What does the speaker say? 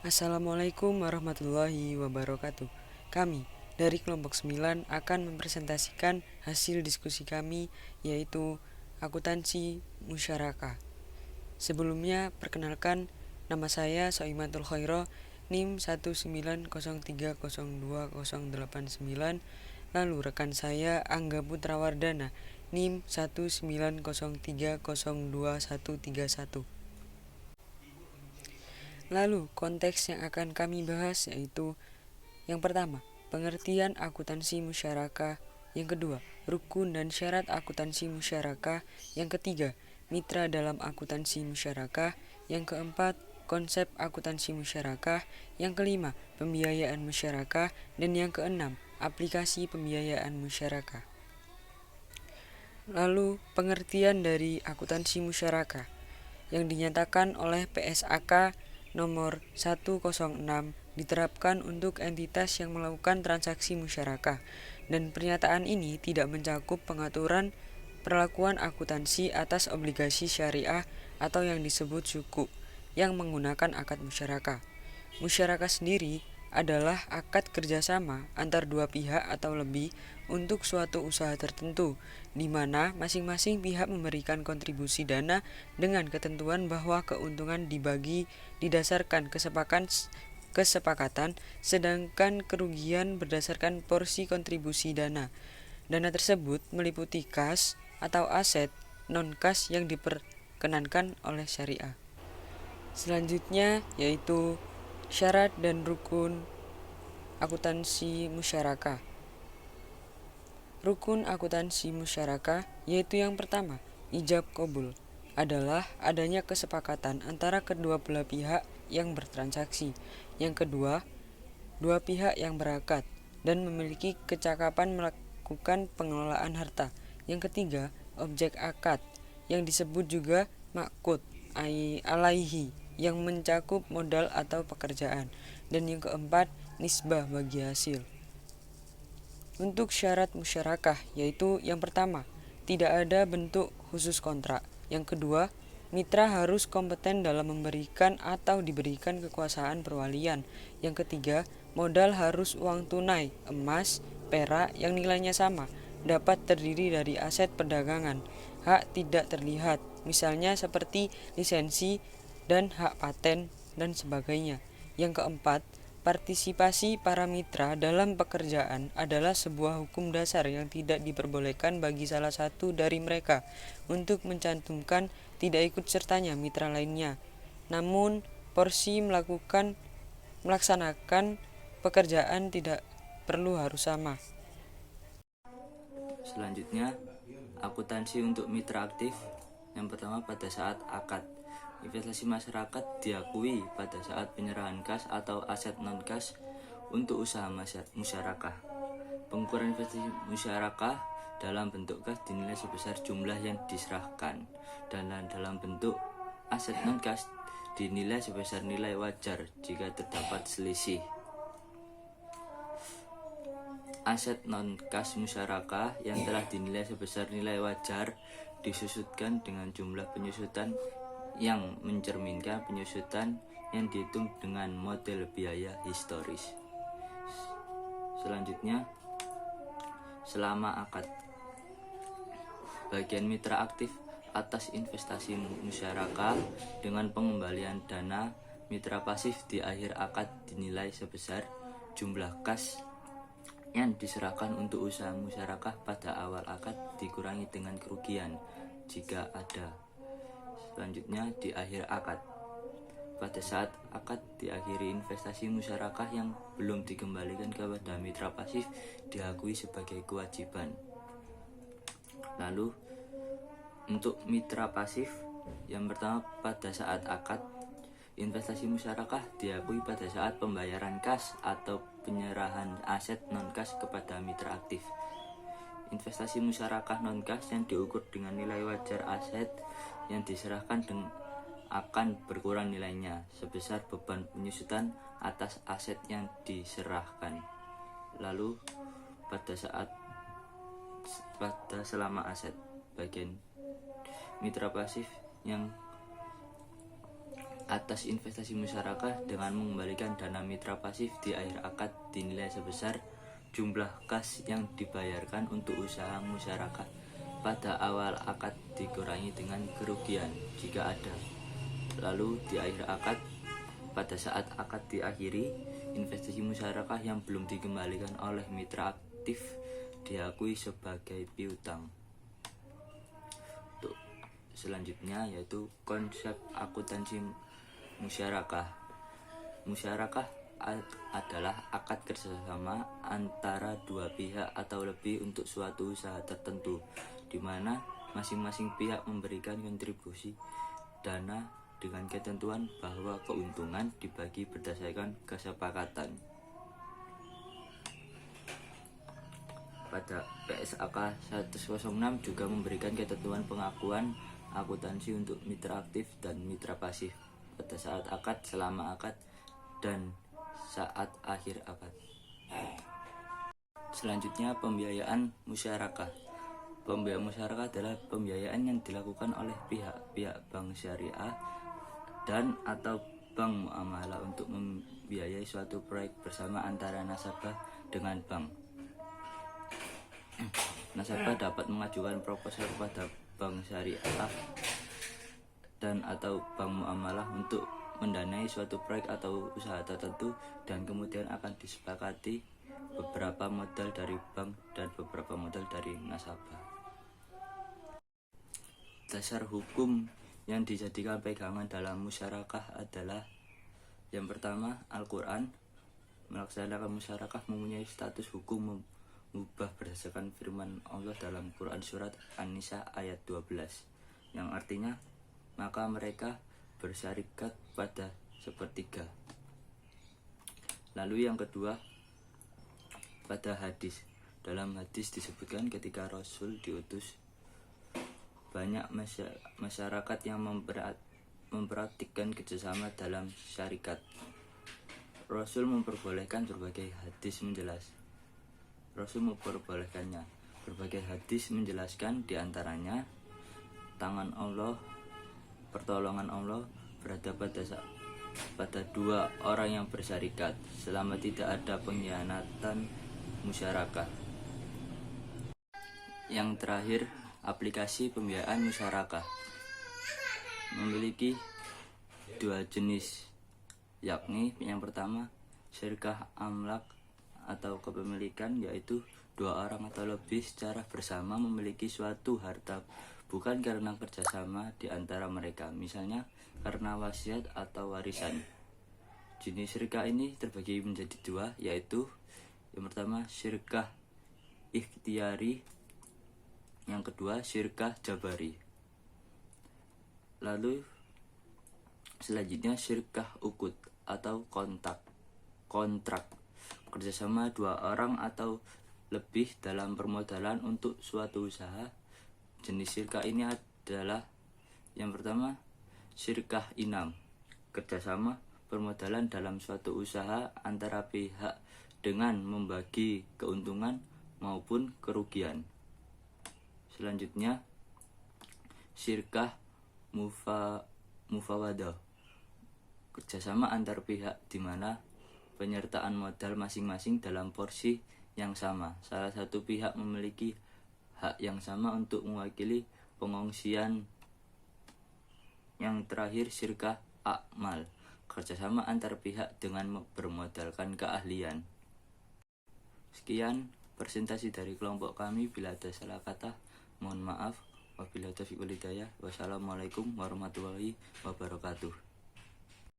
Assalamualaikum warahmatullahi wabarakatuh. Kami dari kelompok 9 akan mempresentasikan hasil diskusi kami, yaitu akuntansi musyarakah. Sebelumnya, perkenalkan, nama saya Soimatul Khairo, NIM 190302089. Lalu rekan saya Angga Putrawardana, NIM 190302131. Lalu, konteks yang akan kami bahas yaitu yang pertama, pengertian akuntansi musyarakah. Yang kedua, rukun dan syarat akuntansi musyarakah. Yang ketiga, mitra dalam akuntansi musyarakah. Yang keempat, konsep akuntansi musyarakah. Yang kelima, pembiayaan musyarakah. Dan yang keenam, aplikasi pembiayaan musyarakah. Lalu, pengertian dari akuntansi musyarakah yang dinyatakan oleh PSAK nomor 106 diterapkan untuk entitas yang melakukan transaksi musyarakah, dan pernyataan ini tidak mencakup pengaturan perlakuan akuntansi atas obligasi syariah atau yang disebut suku yang menggunakan akad musyarakah. Musyarakah sendiri adalah akad kerjasama antar dua pihak atau lebih untuk suatu usaha tertentu, di mana masing-masing pihak memberikan kontribusi dana dengan ketentuan bahwa keuntungan dibagi didasarkan kesepakatan, sedangkan kerugian berdasarkan porsi kontribusi dana. Dana tersebut meliputi kas atau aset non-kas yang diperkenankan oleh syariah. Selanjutnya yaitu syarat dan rukun akuntansi musyarakah. Rukun akuntansi musyarakah yaitu yang pertama, ijab qabul, adalah adanya kesepakatan antara kedua belah pihak yang bertransaksi. Yang kedua, dua pihak yang berakad dan memiliki kecakapan melakukan pengelolaan harta. Yang ketiga, objek akad yang disebut juga maqud alaihi yang mencakup modal atau pekerjaan. Dan yang keempat, nisbah bagi hasil. Untuk syarat musyarakah yaitu yang pertama, tidak ada bentuk khusus kontrak. Yang kedua, mitra harus kompeten dalam memberikan atau diberikan kekuasaan perwalian. Yang ketiga, modal harus uang tunai, emas, perak yang nilainya sama, dapat terdiri dari aset perdagangan, hak tidak terlihat, misalnya seperti lisensi dan hak paten dan sebagainya. Yang keempat, partisipasi para mitra dalam pekerjaan adalah sebuah hukum dasar yang tidak diperbolehkan bagi salah satu dari mereka untuk mencantumkan tidak ikut sertanya mitra lainnya. Namun, porsi melaksanakan pekerjaan tidak perlu harus sama. Selanjutnya, akuntansi untuk mitra aktif. Yang pertama, pada saat akad investasi masyarakat diakui pada saat penyerahan kas atau aset non-kas untuk usaha musyarakah. Pengukuran investasi musyarakah dalam bentuk kas dinilai sebesar jumlah yang diserahkan, dan dalam bentuk aset non-kas dinilai sebesar nilai wajar jika terdapat selisih. Aset non-kas musyarakah yang telah dinilai sebesar nilai wajar disusutkan dengan jumlah penyusutan yang mencerminkan penyusutan yang dihitung dengan model biaya historis. Selanjutnya, selama akad, bagian mitra aktif atas investasi musyarakah dengan pengembalian dana mitra pasif di akhir akad dinilai sebesar jumlah kas yang diserahkan untuk usaha musyarakah pada awal akad dikurangi dengan kerugian jika ada. Selanjutnya, di akhir akad, pada saat akad diakhiri, investasi musyarakah yang belum dikembalikan kepada mitra pasif diakui sebagai kewajiban. Lalu, untuk mitra pasif, yang pertama, pada saat akad investasi musyarakah diakui pada saat pembayaran kas atau penyerahan aset non-kas kepada mitra aktif. Investasi musyarakah non-kas yang diukur dengan nilai wajar aset yang diserahkan akan berkurang nilainya sebesar beban penyusutan atas aset yang diserahkan. Lalu pada selama aset, bagian mitra pasif yang atas investasi musyarakah dengan mengembalikan dana mitra pasif di akhir akad dinilai sebesar jumlah kas yang dibayarkan untuk usaha musyarakah pada awal akad dikurangi dengan kerugian jika ada. Lalu di akhir akad, pada saat akad diakhiri, investasi musyarakah yang belum dikembalikan oleh mitra aktif diakui sebagai piutang. Untuk selanjutnya yaitu konsep akuntansi musyarakah. Musyarakah adalah akad kerjasama antara dua pihak atau lebih untuk suatu usaha tertentu, di mana masing-masing pihak memberikan kontribusi dana dengan ketentuan bahwa keuntungan dibagi berdasarkan kesepakatan. Pada PSAK 106 juga memberikan ketentuan pengakuan akuntansi untuk mitra aktif dan mitra pasif pada saat akad, selama akad, dan saat akhir akad. Selanjutnya, pembiayaan musyarakah. Pembiayaan musyarakah adalah pembiayaan yang dilakukan oleh pihak-pihak bank syariah dan atau bank muamalah untuk membiayai suatu proyek bersama antara nasabah dengan bank. Nasabah dapat mengajukan proposal kepada bank syariah dan atau bank muamalah untuk mendanai suatu proyek atau usaha tertentu, dan kemudian akan disepakati beberapa modal dari bank dan beberapa modal dari nasabah. Dasar hukum yang dijadikan pegangan dalam musyarakah adalah yang pertama, Al-Quran. Melaksanakan musyarakah mempunyai status hukum mubah berdasarkan firman Allah dalam Quran surat An-Nisa ayat 12, yang artinya maka mereka bersyarikat pada sepertiga. Lalu yang kedua, pada hadis. Dalam hadis disebutkan ketika Rasul diutus, banyak masyarakat yang mempraktikkan kerjasama dalam syarikat. Rasul memperbolehkan berbagai hadis menjelaskan diantaranya tangan Allah, pertolongan Allah berada pada dua orang yang bersyarikat selama tidak ada pengkhianatan musyarakah. Yang terakhir, aplikasi pembiayaan musyarakah memiliki dua jenis, yakni yang pertama syirkah amlak atau kepemilikan, yaitu dua orang atau lebih secara bersama memiliki suatu harta bukan karena kerjasama di antara mereka, misalnya karena wasiat atau warisan. Jenis syirkah ini terbagi menjadi dua, yaitu yang pertama syirkah ikhtiari, yang kedua syirkah jabari. Lalu selanjutnya syirkah ukut atau kontrak kerjasama dua orang atau lebih dalam permodalan untuk suatu usaha. Jenis syirkah ini adalah yang pertama syirkah inam, kerjasama permodalan dalam suatu usaha antara pihak dengan membagi keuntungan maupun kerugian. Selanjutnya syirkah mufawadah, kerjasama antar pihak di mana penyertaan modal masing-masing dalam porsi yang sama. Salah satu pihak memiliki hak yang sama untuk mewakili pengongsian. Yang terakhir syirkah akmal, kerjasama antar pihak dengan bermodalkan keahlian. Sekian presentasi dari kelompok kami. Bila ada salah kata, mohon maaf. Wabillahi taufiq wal hidayah. Wassalamualaikum warahmatullahi wabarakatuh.